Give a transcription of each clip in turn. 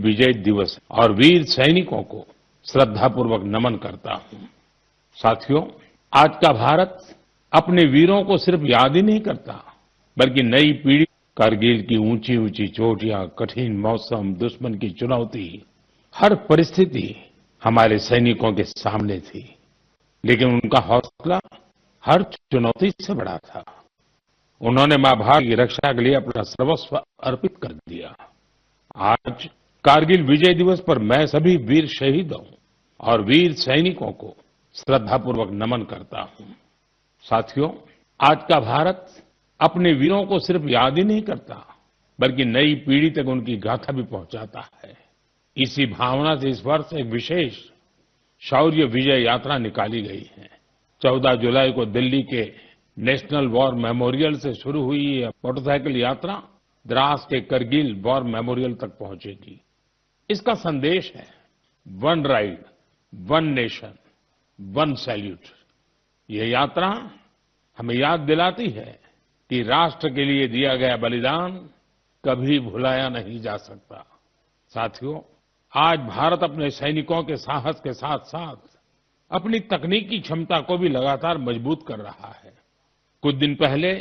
विजय दिवस और वीर सैनिकों को श्रद्धापूर्वक नमन करता हूं। साथियों, आज का भारत अपने वीरों को सिर्फ याद ही नहीं करता, बल्कि नई पीढ़ी कारगिल की ऊंची ऊंची चोटियां, कठिन मौसम, दुश्मन की चुनौती, हर परिस्थिति हमारे सैनिकों के सामने थी, लेकिन उनका हौसला हर चुनौती से बड़ा था। उन्होंने मां भारत की रक्षा के लिए अपना सर्वस्व अर्पित कर दिया। आज कारगिल विजय दिवस पर मैं सभी वीर शहीदों और वीर सैनिकों को श्रद्धापूर्वक नमन करता हूं। साथियों, आज का भारत अपने वीरों को सिर्फ याद ही नहीं करता, बल्कि नई पीढ़ी तक उनकी गाथा भी पहुंचाता है। इसी भावना से इस वर्ष एक विशेष शौर्य विजय यात्रा निकाली गई है। 14 जुलाई को दिल्ली के नेशनल वॉर मेमोरियल से शुरू हुई यह मोटरसाइकिल यात्रा द्रास के करगिल वॉर मेमोरियल तक पहुंचेगी। इसका संदेश है one ride, one nation, one salute. ये यात्रा हमें याद दिलाती है कि राष्ट्र के लिए दिया गया बलिदान कभी भुलाया नहीं जा सकता। साथियों, आज भारत अपने सैनिकों के साहस के साथ साथ अपनी तकनीकी क्षमता को भी लगातार मजबूत कर रहा है। कुछ दिन पहले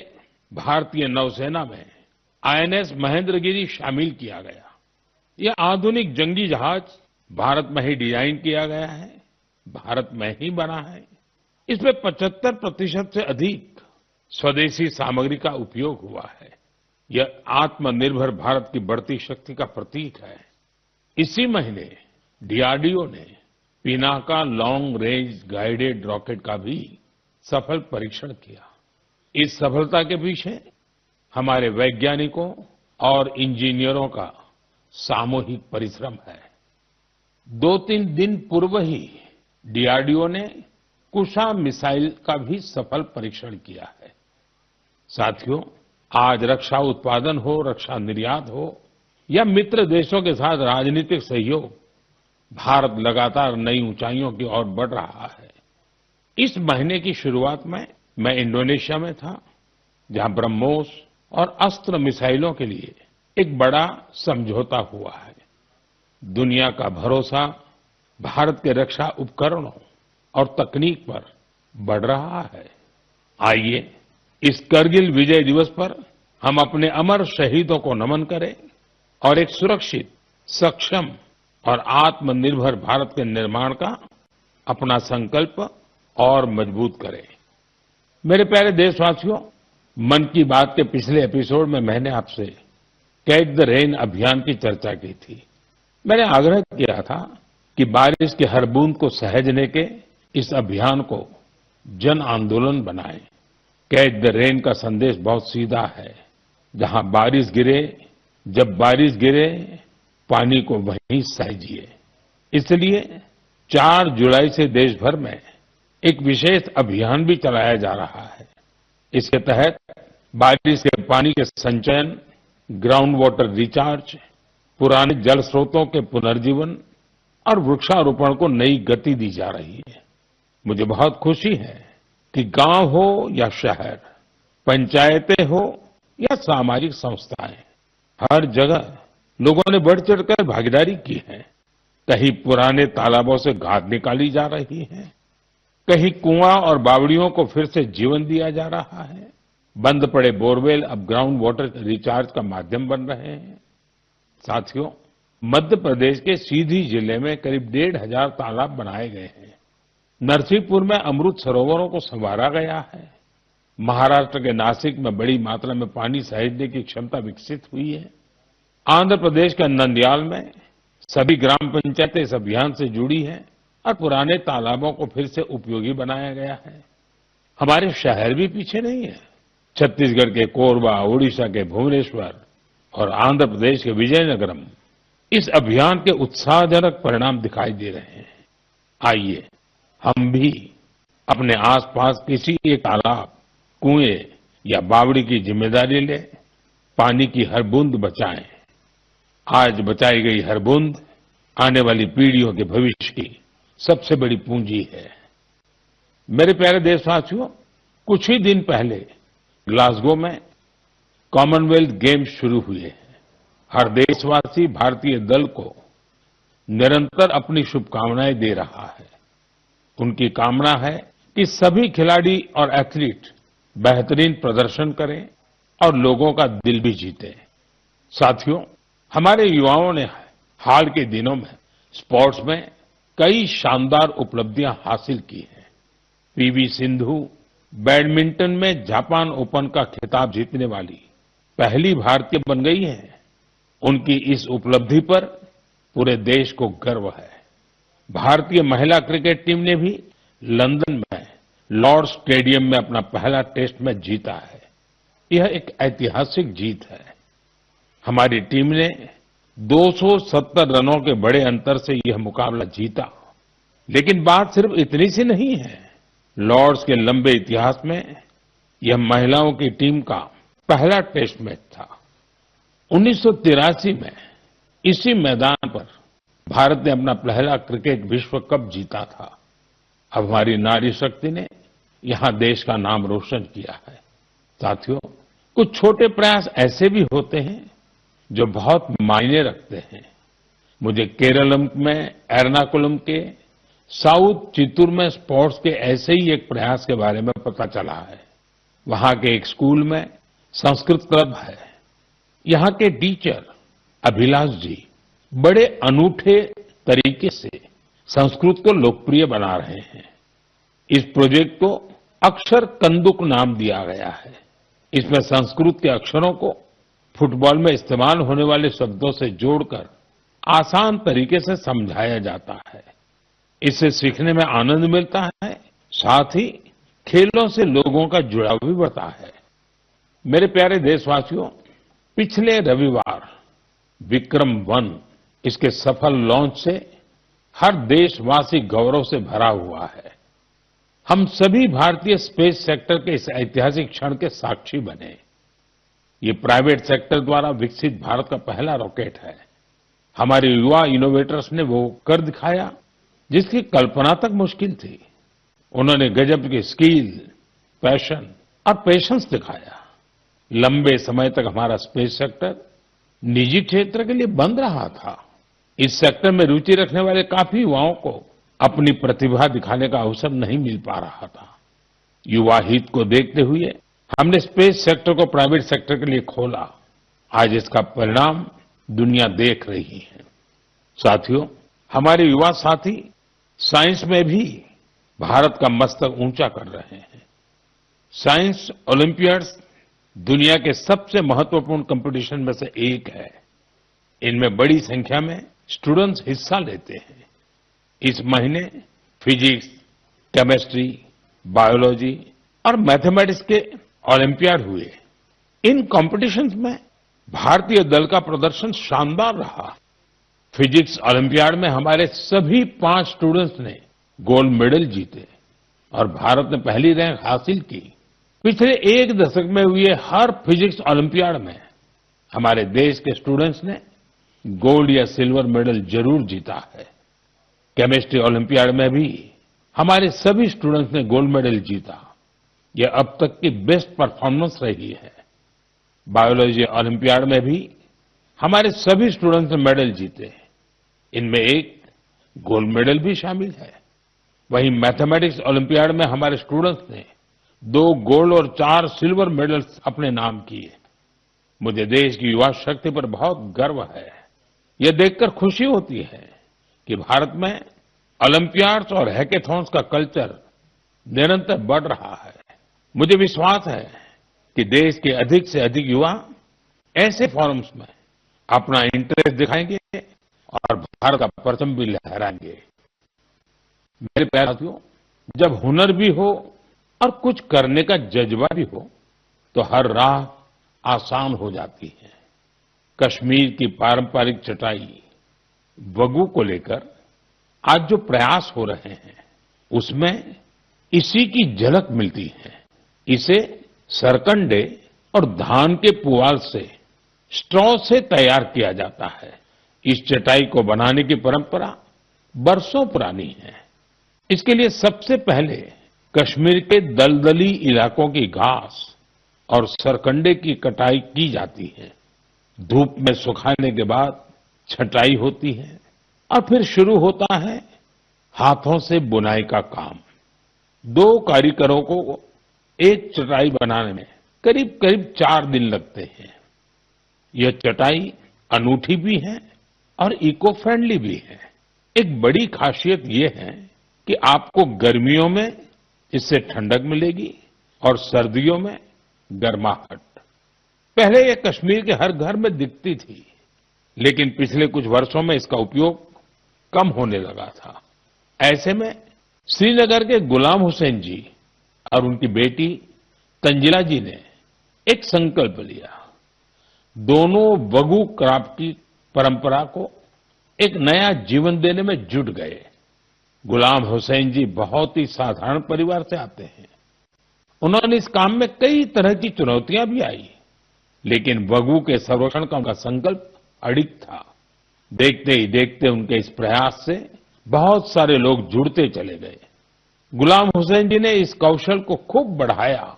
भारतीय नौसेना में आईएनएस महेंद्रगिरी शामिल किया गया। यह आधुनिक जंगी जहाज भारत में ही डिजाइन किया गया है, भारत में ही बना है। इसमें 75% से अधिक स्वदेशी सामग्री का उपयोग हुआ है। यह आत्मनिर्भर भारत की बढ़ती शक्ति का प्रतीक है। इसी महीने डीआरडीओ ने Pinaka long range guided rocket का भी सफल परीक्षण किया। इस सफलता के पीछे हमारे वैज्ञानिकों और इंजीनियरों का सामूहिक परिश्रम है। 2-3 दिन पूर्व ही डीआरडीओ ने कुशा मिसाइल का भी सफल परीक्षण किया है। साथियों, आज रक्षा उत्पादन हो, रक्षा निर्यात हो या मित्र देशों के साथ राजनीतिक सहयोग, भारत लगातार नई ऊंचाइयों की ओर बढ़ रहा है। इस महीने की शुरुआत में मैं इंडोनेशिया में था, जहां ब्रह्मोस और अस्त्र मिसाइलों के लिए एक बड़ा समझौता हुआ है। दुनिया का भरोसा भारत के रक्षा उपकरणों और तकनीक पर बढ़ रहा है। आइए इस करगिल विजय दिवस पर हम अपने अमर शहीदों को नमन करें और एक सुरक्षित, सक्षम और आत्मनिर्भर भारत के निर्माण का अपना संकल्प और मजबूत करें। मेरे प्यारे देशवासियों, मन की बात के पिछले एपिसोड में मैंने आपसे कैच द रेन अभियान की चर्चा की थी। मैंने आग्रह किया था कि बारिश की हर बूंद को सहेजने के इस अभियान को जन आंदोलन बनाएं। कैच द रेन का संदेश बहुत सीधा है। जहां बारिश गिरे, जब बारिश गिरे, पानी को वहीं सहेजिए। इसलिए 4 जुलाई से देश भर में एक विशेष अभियान भी चलाया जा रहा है। इसके तहत बारिश के पानी के संचयन, ग्राउंड वाटर रिचार्ज, पुराने जल स्रोतों के पुनर्जीवन और वृक्षारोपण को नई गति दी जा रही है। मुझे बहुत खुशी है कि गांव हो या शहर, पंचायतें हो या सामाजिक संस्थाएं, हर जगह लोगों ने बढ़ चढ़कर भागीदारी की है। कहीं पुराने तालाबों से गाद निकाली जा रही है, कहीं कुआं और बावड़ियों को फिर से जीवन दिया जा रहा है। बंद पड़े बोरवेल अब ग्राउंड वाटर रिचार्ज का माध्यम बन रहे हैं। साथियों, मध्य प्रदेश के सीधी जिले में करीब 1,500 तालाब बनाए गए हैं। नरसिंहपुर में अमृत सरोवरों को संवारा गया है। महाराष्ट्र के नासिक में बड़ी मात्रा में पानी सहेजने की क्षमता विकसित हुई है। आंध्र प्रदेश के नंदयाल में सभी ग्राम पंचायतें इस अभियान से जुड़ी हैं और पुराने तालाबों को फिर से उपयोगी बनाया गया है। हमारे शहर भी पीछे नहीं है। छत्तीसगढ़ के कोरबा, ओडिशा के भुवनेश्वर और आंध्र प्रदेश के विजयनगरम इस अभियान के उत्साहजनक परिणाम दिखाई दे रहे हैं। आइए हम भी अपने आसपास किसी एक तालाब, कुएं या बावड़ी की जिम्मेदारी लें, पानी की हर बूंद बचाएं। आज बचाई गई हर बूंद आने वाली पीढ़ियों के भविष्य की सबसे बड़ी पूंजी है। मेरे प्यारे देशवासियों, कुछ ही दिन पहले ग्लासगो में कॉमनवेल्थ गेम्स शुरू हुए हैं। हर देशवासी भारतीय दल को निरंतर अपनी शुभकामनाएं दे रहा है। उनकी कामना है कि सभी खिलाड़ी और एथलीट बेहतरीन प्रदर्शन करें और लोगों का दिल भी जीते। साथियों, हमारे युवाओं ने हाल के दिनों में स्पोर्ट्स में कई शानदार उपलब्धियां हासिल की हैं। पीवी सिंधु बैडमिंटन में जापान ओपन का खिताब जीतने वाली पहली भारतीय बन गई हैं। उनकी इस उपलब्धि पर पूरे देश को गर्व है। भारतीय महिला क्रिकेट टीम ने भी लंदन में लॉर्ड स्टेडियम में अपना पहला टेस्ट मैच जीता है। यह एक ऐतिहासिक जीत है। हमारी टीम ने 270 रनों के बड़े अंतर से यह मुकाबला जीता। लेकिन बात सिर्फ इतनी सी नहीं है। लॉर्ड्स के लंबे इतिहास में यह महिलाओं की टीम का पहला टेस्ट मैच था। 1983 में इसी मैदान पर भारत ने अपना पहला क्रिकेट विश्व कप जीता था। अब हमारी नारी शक्ति ने यहां देश का नाम रोशन किया है। साथियों, कुछ छोटे प्रयास ऐसे भी होते हैं जो बहुत मायने रखते हैं। मुझे केरलम में एर्नाकुलम के साउथ चित्तूर में स्पोर्ट्स के ऐसे ही एक प्रयास के बारे में पता चला है। वहां के एक स्कूल में संस्कृत क्लब है। यहां के टीचर अभिलाष जी बड़े अनूठे तरीके से संस्कृत को लोकप्रिय बना रहे हैं। इस प्रोजेक्ट को अक्षर कंदुक नाम दिया गया है। इसमें संस्कृत के अक्षरों को फुटबॉल में इस्तेमाल होने वाले शब्दों से जोड़कर आसान तरीके से समझाया जाता है। इससे सीखने में आनंद मिलता है, साथ ही खेलों से लोगों का जुड़ाव भी बढ़ता है। मेरे प्यारे देशवासियों, पिछले रविवार विक्रम-1 इसके सफल लॉन्च से हर देशवासी गौरव से भरा हुआ है। हम सभी भारतीय स्पेस सेक्टर के इस ऐतिहासिक क्षण के साक्षी बने। ये प्राइवेट सेक्टर द्वारा विकसित भारत का पहला रॉकेट है। हमारे युवा इनोवेटर्स ने वो कर दिखाया जिसकी कल्पना तक मुश्किल थी। उन्होंने गजब की स्किल, पैशन और पेशेंस दिखाया। लंबे समय तक हमारा स्पेस सेक्टर निजी क्षेत्र के लिए बंद रहा था। इस सेक्टर में रुचि रखने वाले काफी युवाओं को अपनी प्रतिभा दिखाने का अवसर नहीं मिल पा रहा था। युवा हित को देखते हुए हमने स्पेस सेक्टर को प्राइवेट सेक्टर के लिए खोला। आज इसका परिणाम दुनिया देख रही है। साथियों, हमारे युवा साथी साइंस में भी भारत का मस्तक ऊंचा कर रहे हैं। साइंस ओलंपियाड्स दुनिया के सबसे महत्वपूर्ण कंपटीशन में से एक है। इनमें बड़ी संख्या में स्टूडेंट्स हिस्सा लेते हैं। इस महीने फिजिक्स, केमिस्ट्री, बायोलॉजी और मैथमेटिक्स के ओलंपियाड हुए। इन कॉम्पिटिशन्स में भारतीय दल का प्रदर्शन शानदार रहा। फिजिक्स ओलंपियाड में हमारे सभी 5 स्टूडेंट्स ने गोल्ड मेडल जीते और भारत ने पहली रैंक हासिल की। पिछले 1 दशक में हुए हर फिजिक्स ओलंपियाड में हमारे देश के स्टूडेंट्स ने गोल्ड या सिल्वर मेडल जरूर जीता है। केमिस्ट्री ओलंपियाड में भी हमारे सभी स्टूडेंट्स ने गोल्ड मेडल जीता। यह अब तक की बेस्ट परफॉर्मेंस रही है। बायोलॉजी ओलंपियाड में भी हमारे सभी स्टूडेंट्स ने मेडल जीते। इनमें एक गोल्ड मेडल भी शामिल है। वहीं मैथमेटिक्स ओलंपियाड में हमारे स्टूडेंट्स ने 2 गोल्ड और 4 सिल्वर मेडल्स अपने नाम किए। मुझे देश की युवा शक्ति पर बहुत गर्व है। यह देखकर खुशी होती है कि भारत में ओलंपियाड्स और हैकेथॉन्स का कल्चर निरंतर बढ़ रहा है। मुझे विश्वास है कि देश के अधिक से अधिक युवा ऐसे फोरम्स में अपना इंटरेस्ट दिखाएंगे और भारत का परचम भी लहराएंगे। मेरे प्यारे साथियों, जब हुनर भी हो और कुछ करने का जज्बा भी हो तो हर राह आसान हो जाती है। कश्मीर की पारंपरिक चटाई वगू को लेकर आज जो प्रयास हो रहे हैं उसमें इसी की झलक मिलती है। इसे सरकंडे और धान के पुआल से स्ट्रॉ से तैयार किया जाता है। इस चटाई को बनाने की परंपरा बरसों पुरानी है। इसके लिए सबसे पहले कश्मीर के दलदली इलाकों की घास और सरकंडे की कटाई की जाती है। धूप में सुखाने के बाद छटाई होती है और फिर शुरू होता है हाथों से बुनाई का काम। 2 कारीगरों को एक चटाई बनाने में करीब करीब 4 दिन लगते हैं। यह चटाई अनूठी भी है और इको फ्रेंडली भी है। एक बड़ी खासियत यह है कि आपको गर्मियों में इससे ठंडक मिलेगी और सर्दियों में गर्माहट। पहले यह कश्मीर के हर घर में दिखती थी, लेकिन पिछले कुछ वर्षों में इसका उपयोग कम होने लगा था। ऐसे में श्रीनगर के गुलाम हुसैन जी और उनकी बेटी तंजिला जी ने एक संकल्प लिया। दोनों वगु क्राफ्ट की परंपरा को एक नया जीवन देने में जुट गए। गुलाम हुसैन जी बहुत ही साधारण परिवार से आते हैं। उन्होंने इस काम में कई तरह की चुनौतियां भी आई, लेकिन वगु के संरक्षण का उनका संकल्प अडिग था। देखते ही देखते उनके इस प्रयास से बहुत सारे लोग जुड़ते चले गए। गुलाम हुसैन जी ने इस कौशल को खूब बढ़ाया।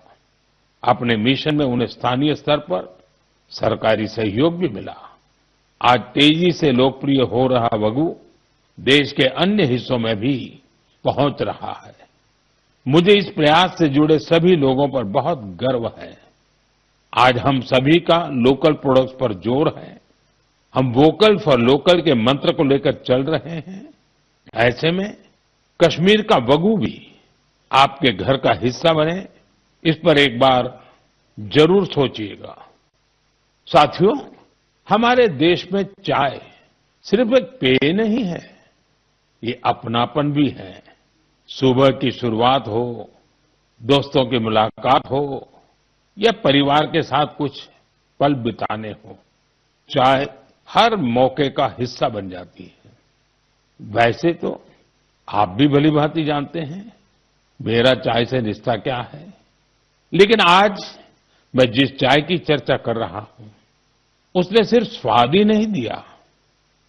अपने मिशन में उन्हें स्थानीय स्तर पर सरकारी सहयोग भी मिला। आज तेजी से लोकप्रिय हो रहा वगु देश के अन्य हिस्सों में भी पहुंच रहा है। मुझे इस प्रयास से जुड़े सभी लोगों पर बहुत गर्व है। आज हम सभी का लोकल प्रोडक्ट्स पर जोर है। हम वोकल फॉर लोकल के मंत्र को लेकर चल रहे हैं। ऐसे में कश्मीर का वगु भी आपके घर का हिस्सा बने, इस पर एक बार जरूर सोचिएगा। साथियों, हमारे देश में चाय सिर्फ एक पेय नहीं है, ये अपनापन भी है। सुबह की शुरुआत हो, दोस्तों की मुलाकात हो या परिवार के साथ कुछ पल बिताने हो, चाय हर मौके का हिस्सा बन जाती है। वैसे तो आप भी भलीभांति जानते हैं मेरा चाय से रिश्ता क्या है, लेकिन आज मैं जिस चाय की चर्चा कर रहा हूं उसने सिर्फ स्वाद ही नहीं दिया,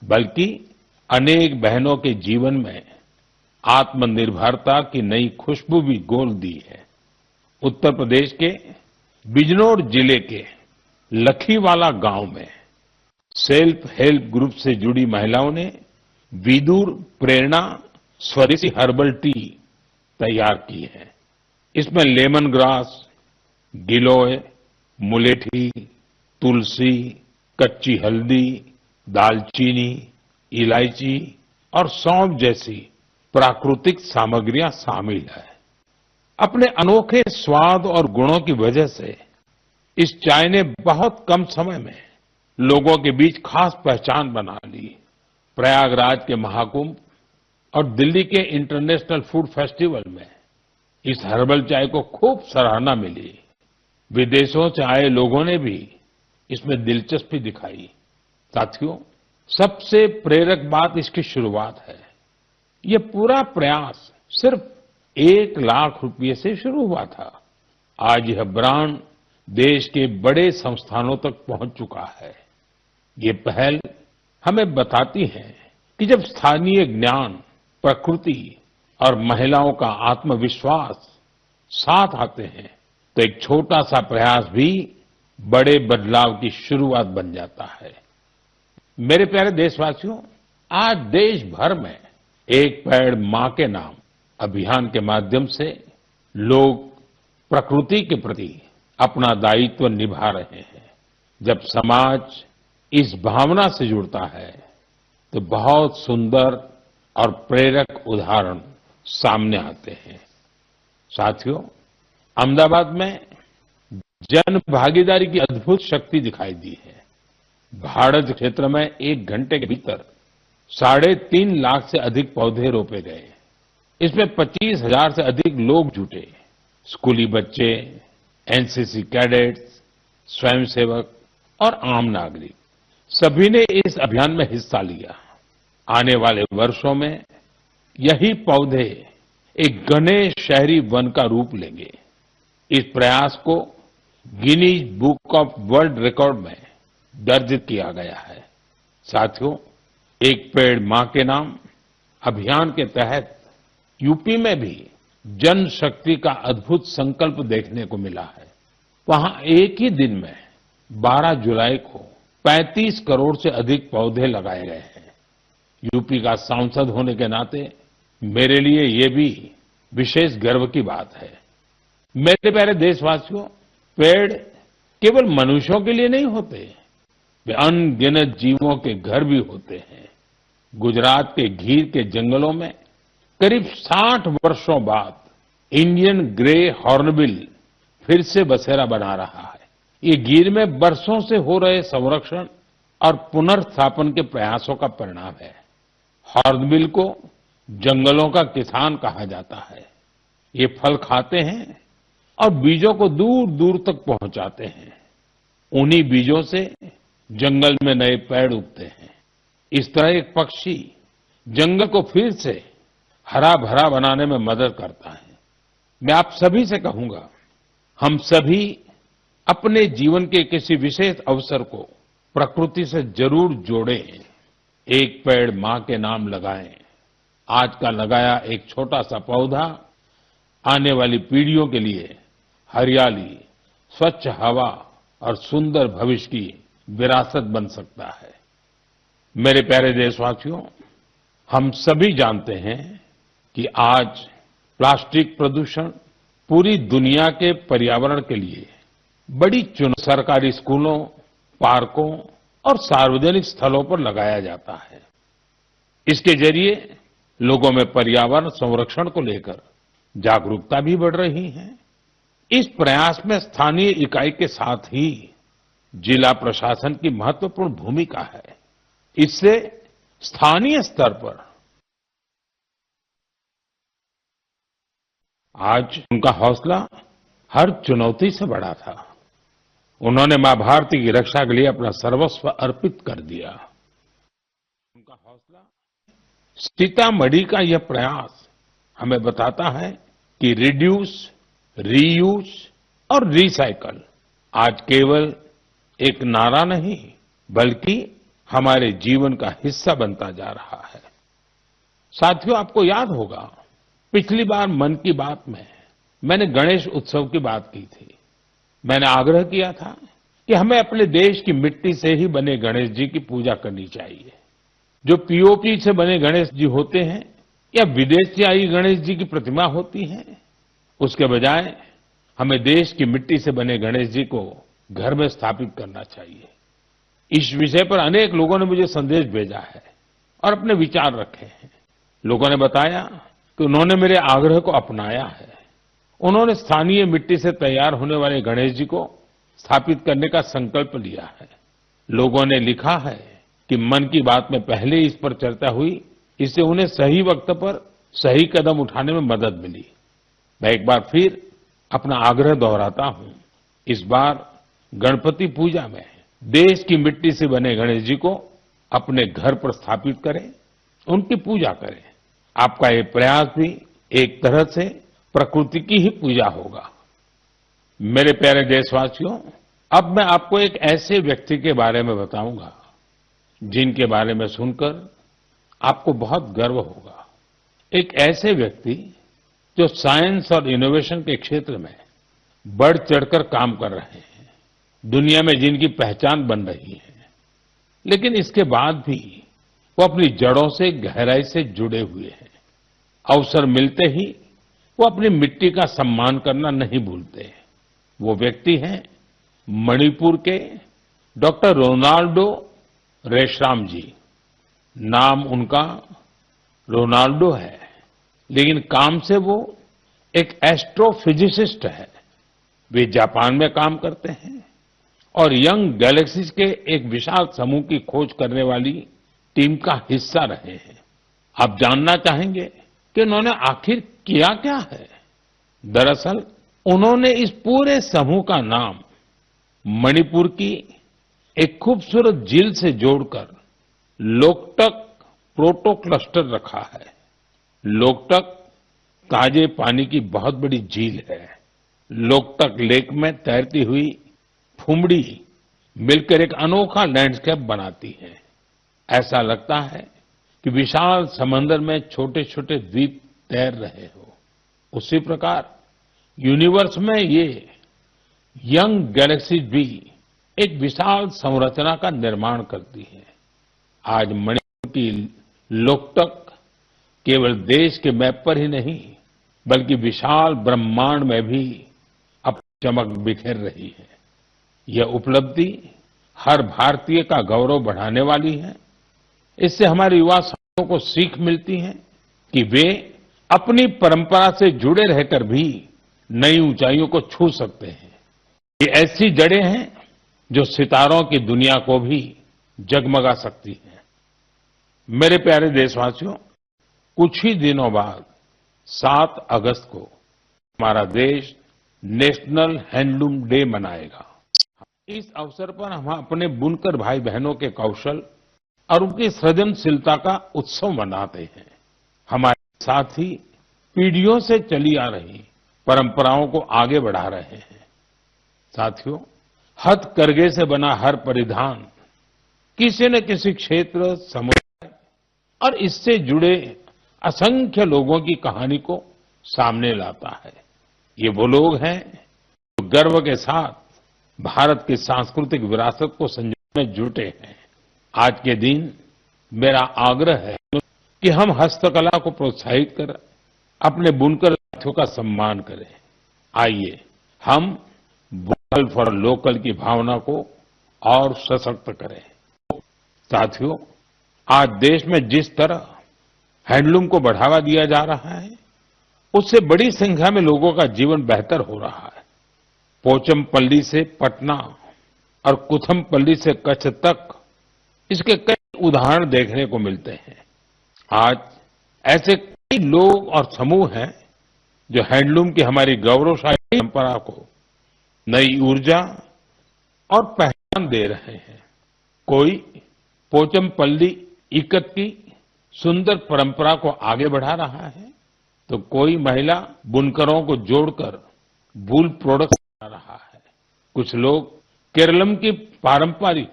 बल्कि अनेक बहनों के जीवन में आत्मनिर्भरता की नई खुशबू भी घोल दी है। उत्तर प्रदेश के बिजनौर जिले के लखीवाला गांव में सेल्फ हेल्प ग्रुप से जुड़ी महिलाओं ने विदुर प्रेरणा स्वदेशी हर्बल टी तैयार की है। इसमें लेमन ग्रास, गिलोय, मुलेठी, तुलसी, कच्ची हल्दी, दालचीनी, इलायची और सौंफ जैसी प्राकृतिक सामग्रियां शामिल है। अपने अनोखे स्वाद और गुणों की वजह से इस चाय ने बहुत कम समय में लोगों के बीच खास पहचान बना ली। प्रयागराज के महाकुंभ और दिल्ली के इंटरनेशनल फूड फेस्टिवल में इस हर्बल चाय को खूब सराहना मिली। विदेशों से आए लोगों ने भी इसमें दिलचस्पी दिखाई। साथियों, सबसे प्रेरक बात इसकी शुरुआत है। ये पूरा प्रयास सिर्फ 1 लाख रुपये से शुरू हुआ था। आज यह ब्रांड देश के बड़े संस्थानों तक पहुंच चुका है। ये पहल हमें बताती है कि जब स्थानीय ज्ञान, प्रकृति और महिलाओं का आत्मविश्वास साथ आते हैं तो एक छोटा सा प्रयास भी बड़े बदलाव की शुरुआत बन जाता है। मेरे प्यारे देशवासियों, आज देश भर में एक पेड़ मां के नाम अभियान के माध्यम से लोग प्रकृति के प्रति अपना दायित्व निभा रहे हैं। जब समाज इस भावना से जुड़ता है तो बहुत सुंदर और प्रेरक उदाहरण सामने आते हैं। साथियों, अहमदाबाद में जन भागीदारी की अद्भुत शक्ति दिखाई दी है। भाड़ज क्षेत्र में 1 घंटे के भीतर 3.5 लाख से अधिक पौधे रोपे गए। इसमें 25,000 से अधिक लोग जुटे। स्कूली बच्चे, एनसीसी कैडेट्स, स्वयंसेवक और आम नागरिक सभी ने इस अभियान में हिस्सा लिया। आने वाले वर्षों में यही पौधे एक घने शहरी वन का रूप लेंगे। इस प्रयास को Guinness book of world record में दर्ज किया गया है। साथियों, एक पेड़ मां के नाम अभियान के तहत यूपी में भी जन शक्ति का अद्भुत संकल्प देखने को मिला है। वहां एक ही दिन में 12 जुलाई को 35 करोड़ से अधिक पौधे लगाए गए हैं। यूपी का सांसद होने के नाते मेरे लिए ये भी विशेष गर्व की बात है। मेरे प्यारे देशवासियों, पेड़ केवल मनुष्यों के लिए नहीं होते, वे अनगिनत जीवों के घर भी होते हैं। गुजरात के गीर के जंगलों में करीब 60 वर्षों बाद इंडियन ग्रे हॉर्नबिल फिर से बसेरा बना रहा है। ये गीर में बरसों से हो रहे संरक्षण और पुनर्स्थापन के प्रयासों का परिणाम है। हॉर्नबिल को जंगलों का किसान कहा जाता है। ये फल खाते हैं और बीजों को दूर दूर तक पहुंचाते हैं। उन्हीं बीजों से जंगल में नए पेड़ उगते हैं। इस तरह एक पक्षी जंगल को फिर से हरा भरा बनाने में मदद करता है। मैं आप सभी से कहूंगा, हम सभी अपने जीवन के किसी विशेष अवसर को प्रकृति से जरूर जोड़ें। एक पेड़ मां के नाम लगाएं। आज का लगाया एक छोटा सा पौधा आने वाली पीढ़ियों के लिए हरियाली, स्वच्छ हवा और सुंदर भविष्य की विरासत बन सकता है। मेरे प्यारे देशवासियों, हम सभी जानते हैं कि आज प्लास्टिक प्रदूषण पूरी दुनिया के पर्यावरण के लिए बड़ी चुनौती सरकारी स्कूलों, पार्कों और सार्वजनिक स्थलों पर लगाया जाता है। इसके जरिए लोगों में पर्यावरण संरक्षण को लेकर जागरूकता भी बढ़ रही है। इस प्रयास में स्थानीय इकाई के साथ ही जिला प्रशासन की महत्वपूर्ण भूमिका है। इससे स्थानीय स्तर पर आज उनका हौसला हर चुनौती से बड़ा था। उन्होंने मां भारती की रक्षा के लिए अपना सर्वस्व अर्पित कर दिया। उनका हौसला, सीतामढ़ी का यह प्रयास हमें बताता है कि रिड्यूस, रीयूज और रिसाइकल आज केवल एक नारा नहीं, बल्कि हमारे जीवन का हिस्सा बनता जा रहा है। साथियों, आपको याद होगा, पिछली बार मन की बात में मैंने गणेश उत्सव की बात की थी। मैंने आग्रह किया था कि हमें अपने देश की मिट्टी से ही बने गणेश जी की पूजा करनी चाहिए। जो पीओपी से बने गणेश जी होते हैं या विदेश से आई गणेश जी की प्रतिमा होती है, उसके बजाय हमें देश की मिट्टी से बने गणेश जी को घर में स्थापित करना चाहिए। इस विषय पर अनेक लोगों ने मुझे संदेश भेजा है और अपने विचार रखे हैं। लोगों ने बताया कि उन्होंने मेरे आग्रह को अपनाया है। उन्होंने स्थानीय मिट्टी से तैयार होने वाले गणेश जी को स्थापित करने का संकल्प लिया है। लोगों ने लिखा है कि मन की बात में पहले इस पर चर्चा हुई, इससे उन्हें सही वक्त पर सही कदम उठाने में मदद मिली। मैं एक बार फिर अपना आग्रह दोहराता हूं। इस बार गणपति पूजा में देश की मिट्टी से बने गणेश जी को अपने घर पर स्थापित करें, उनकी पूजा करें। आपका ये प्रयास भी एक तरह से प्रकृति की ही पूजा होगा। मेरे प्यारे देशवासियों, अब मैं आपको एक ऐसे व्यक्ति के बारे में बताऊंगा जिनके बारे में सुनकर आपको बहुत गर्व होगा। एक ऐसे व्यक्ति जो साइंस और इनोवेशन के क्षेत्र में बढ़ चढ़कर काम कर रहे हैं, दुनिया में जिनकी पहचान बन रही है, लेकिन इसके बाद भी वो अपनी जड़ों से गहराई से जुड़े हुए हैं। अवसर मिलते ही वो अपनी मिट्टी का सम्मान करना नहीं भूलते। वो व्यक्ति हैं मणिपुर के डॉक्टर रोनाल्डो रेशराम जी। नाम उनका रोनाल्डो है, लेकिन काम से वो एक एस्ट्रोफिजिसिस्ट है। वे जापान में काम करते हैं और यंग गैलेक्सीज के एक विशाल समूह की खोज करने वाली टीम का हिस्सा रहे हैं। आप जानना चाहेंगे कि उन्होंने आखिर किया क्या है? दरअसल उन्होंने इस पूरे समूह का नाम मणिपुर की एक खूबसूरत झील से जोड़कर लोकटक प्रोटो क्लस्टर रखा है। लोकटक ताजे पानी की बहुत बड़ी झील है। लोकटक लेक में तैरती हुई फुमड़ी मिलकर एक अनोखा लैंडस्केप बनाती है। ऐसा लगता है कि विशाल समंदर में छोटे छोटे द्वीप तैर रहे हो। उसी प्रकार यूनिवर्स में ये यंग गैलेक्सी भी एक विशाल संरचना का निर्माण करती है। आज मणिपुर की लोकतक केवल देश के मैप पर ही नहीं बल्कि विशाल ब्रह्मांड में भी अपनी चमक बिखेर रही है। यह उपलब्धि हर भारतीय का गौरव बढ़ाने वाली है। इससे हमारे युवा साथियों को सीख मिलती है कि वे अपनी परंपरा से जुड़े रहकर भी नई ऊंचाइयों को छू सकते हैं। ये ऐसी जड़ें हैं जो सितारों की दुनिया को भी जगमगा सकती हैं। मेरे प्यारे देशवासियों, कुछ ही दिनों बाद 7 अगस्त को हमारा देश नेशनल हैंडलूम डे मनाएगा। इस अवसर पर हम अपने बुनकर भाई बहनों के कौशल और उनकी सृजनशीलता का उत्सव मनाते हैं। हमारे साथ ही पीढ़ियों से चली आ रही परंपराओं को आगे बढ़ा रहे हैं। साथियों, हथकरघे से बना हर परिधान किसी न किसी क्षेत्र, समुदाय और इससे जुड़े असंख्य लोगों की कहानी को सामने लाता है। ये वो लोग हैं जो गर्व के साथ भारत की सांस्कृतिक विरासत को संजोने में जुटे हैं। आज के दिन मेरा आग्रह है कि हम हस्तकला को प्रोत्साहित कर अपने बुनकर साथियों का सम्मान करें। आइए हम वोकल फॉर लोकल की भावना को और सशक्त करें। साथियों, आज देश में जिस तरह हैंडलूम को बढ़ावा दिया जा रहा है, उससे बड़ी संख्या में लोगों का जीवन बेहतर हो रहा है। पोचमपल्ली से पटना और कुथमपल्ली से कच्छ तक इसके कई उदाहरण देखने को मिलते हैं। आज ऐसे कई लोग और समूह हैं जो हैंडलूम की हमारी गौरवशाली परंपरा को नई ऊर्जा और पहचान दे रहे हैं। कोई पोचमपल्ली इक्कत की सुंदर परंपरा को आगे बढ़ा रहा है, तो कोई महिला बुनकरों को जोड़कर वूल प्रोडक्ट्स बना रहा है। कुछ लोग केरलम की पारंपरिक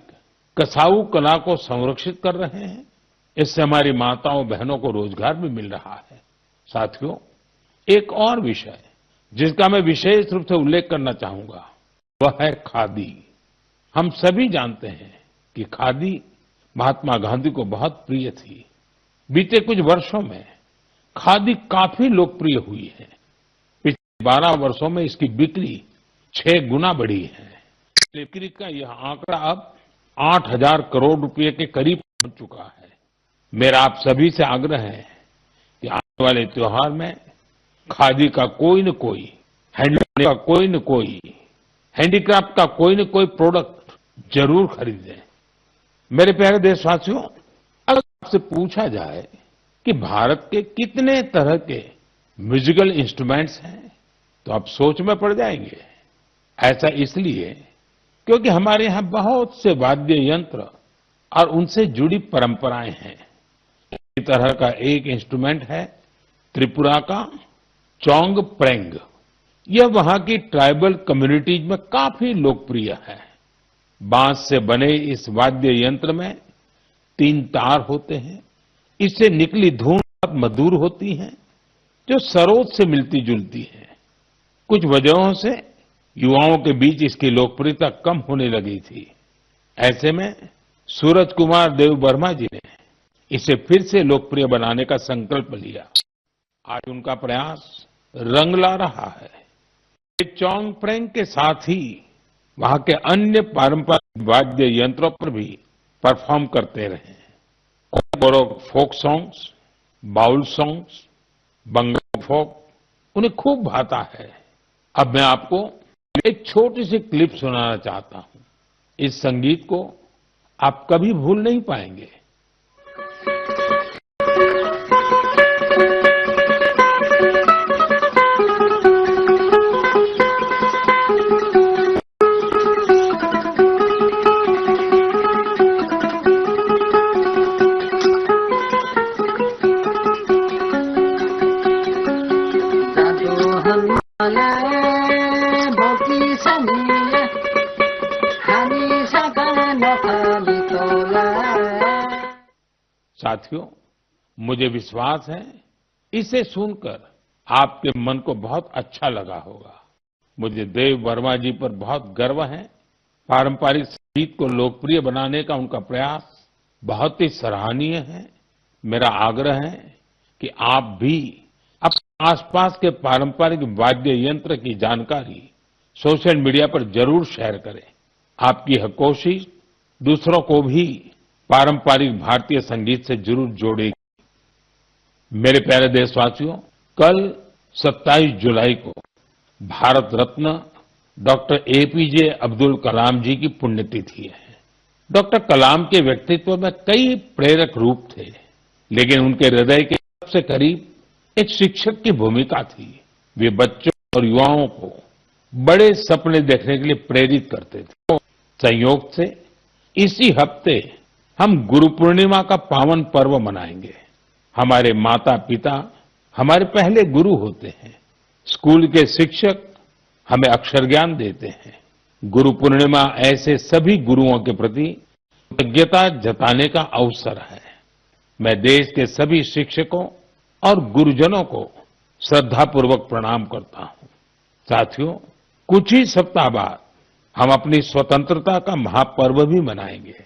कसाऊ कला को संरक्षित कर रहे हैं। इससे हमारी माताओं बहनों को रोजगार भी मिल रहा है। साथियों, एक और विषय जिसका मैं विशेष रूप से उल्लेख करना चाहूंगा वह है खादी। हम सभी जानते हैं कि खादी महात्मा गांधी को बहुत प्रिय थी। बीते कुछ वर्षों में खादी काफी लोकप्रिय हुई है। पिछले 12 वर्षों में इसकी बिक्री 6 गुना बढ़ी है। बिक्री का यह आंकड़ा अब 8,000 करोड़ रुपए के करीब पहुंच चुका है। मेरा आप सभी से आग्रह है कि आने वाले त्योहार में खादी का कोई न कोई, हैंडलूम का कोई न कोई, हैंडीक्राफ्ट का कोई न कोई प्रोडक्ट जरूर खरीदें। मेरे प्यारे देशवासियों, अगर आपसे पूछा जाए कि भारत के कितने तरह के म्यूजिकल इंस्ट्रूमेंट्स हैं, तो आप सोच में पड़ जाएंगे। ऐसा इसलिए क्योंकि हमारे यहाँ बहुत से वाद्य यंत्र और उनसे जुड़ी परंपराएं हैं। इसी तरह का एक इंस्ट्रूमेंट है त्रिपुरा का चोंग प्रेंग। यह वहां की ट्राइबल कम्युनिटीज में काफी लोकप्रिय है। बांस से बने इस वाद्य यंत्र में 3 तार होते हैं। इससे निकली धुन बहुत मधुर होती है, जो सरोद से मिलती जुलती है। कुछ वजहों से युवाओं के बीच इसकी लोकप्रियता कम होने लगी थी। ऐसे में सूरज कुमार देव वर्मा जी ने इसे फिर से लोकप्रिय बनाने का संकल्प लिया। आज उनका प्रयास रंग ला रहा है। ये चोंग प्रेंग के साथ ही वहां के अन्य पारंपरिक वाद्य यंत्रों पर भी परफॉर्म करते रहे। Boro folk songs, Baul songs, Bengali folk उन्हें खूब भाता है। अब मैं आपको एक छोटी सी क्लिप सुनाना चाहता हूं। इस संगीत को आप कभी भूल नहीं पाएंगे। साथियों, मुझे विश्वास है इसे सुनकर आपके मन को बहुत अच्छा लगा होगा। मुझे देव वर्मा जी पर बहुत गर्व है। पारंपरिक संगीत को लोकप्रिय बनाने का उनका प्रयास बहुत ही सराहनीय है। मेरा आग्रह है कि आप भी अपने आसपास के पारंपरिक वाद्य यंत्र की जानकारी सोशल मीडिया पर जरूर शेयर करें। आपकी यह कोशिश दूसरों को भी पारंपरिक भारतीय संगीत से जरूर जोड़ेगी। मेरे प्यारे देशवासियों, कल 27 जुलाई को भारत रत्न डॉक्टर एपीजे अब्दुल कलाम जी की पुण्यतिथि है। डॉक्टर कलाम के व्यक्तित्व में कई प्रेरक रूप थे, लेकिन उनके हृदय के सबसे करीब एक शिक्षक की भूमिका थी। वे बच्चों और युवाओं को बड़े सपने देखने के लिए प्रेरित करते थे। संयोग से इसी हफ्ते हम गुरु पूर्णिमा का पावन पर्व मनाएंगे। हमारे माता पिता हमारे पहले गुरु होते हैं। स्कूल के शिक्षक हमें अक्षर ज्ञान देते हैं। गुरु पूर्णिमा ऐसे सभी गुरुओं के प्रति कृतज्ञता जताने का अवसर है। मैं देश के सभी शिक्षकों और गुरुजनों को श्रद्धापूर्वक प्रणाम करता हूं। साथियों, कुछ ही सप्ताह बाद हम अपनी स्वतंत्रता का महापर्व भी मनाएंगे।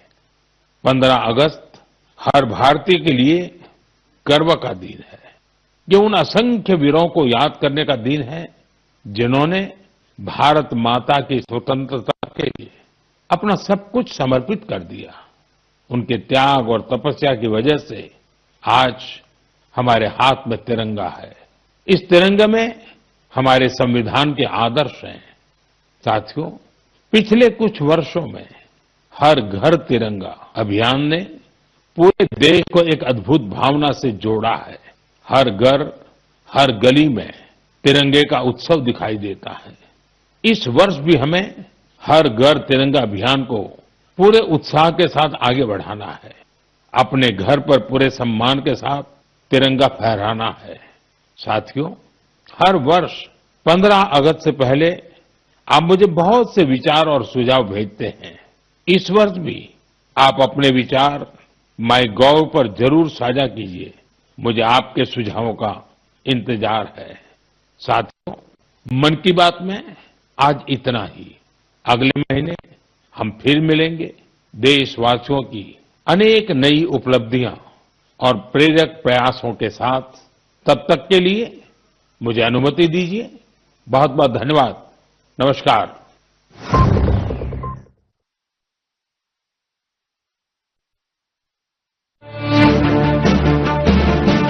15 अगस्त हर भारतीय के लिए गर्व का दिन है। ये उन असंख्य वीरों को याद करने का दिन है जिन्होंने भारत माता की स्वतंत्रता के लिए अपना सब कुछ समर्पित कर दिया। उनके त्याग और तपस्या की वजह से आज हमारे हाथ में तिरंगा है। इस तिरंगे में हमारे संविधान के आदर्श हैं। साथियों, पिछले कुछ वर्षों में हर घर तिरंगा अभियान ने पूरे देश को एक अद्भुत भावना से जोड़ा है। हर घर, हर गली में तिरंगे का उत्सव दिखाई देता है। इस वर्ष भी हमें हर घर तिरंगा अभियान को पूरे उत्साह के साथ आगे बढ़ाना है। अपने घर पर पूरे सम्मान के साथ तिरंगा फहराना है। साथियों, हर वर्ष 15 अगस्त से पहले आप मुझे बहुत से विचार और सुझाव भेजते हैं। इस वर्ष भी आप अपने विचार माईगोव पर जरूर साझा कीजिए। मुझे आपके सुझावों का इंतजार है। साथियों, मन की बात में आज इतना ही। अगले महीने हम फिर मिलेंगे देशवासियों की अनेक नई उपलब्धियां और प्रेरक प्रयासों के साथ। तब तक के लिए मुझे अनुमति दीजिए। बहुत बहुत धन्यवाद। नमस्कार।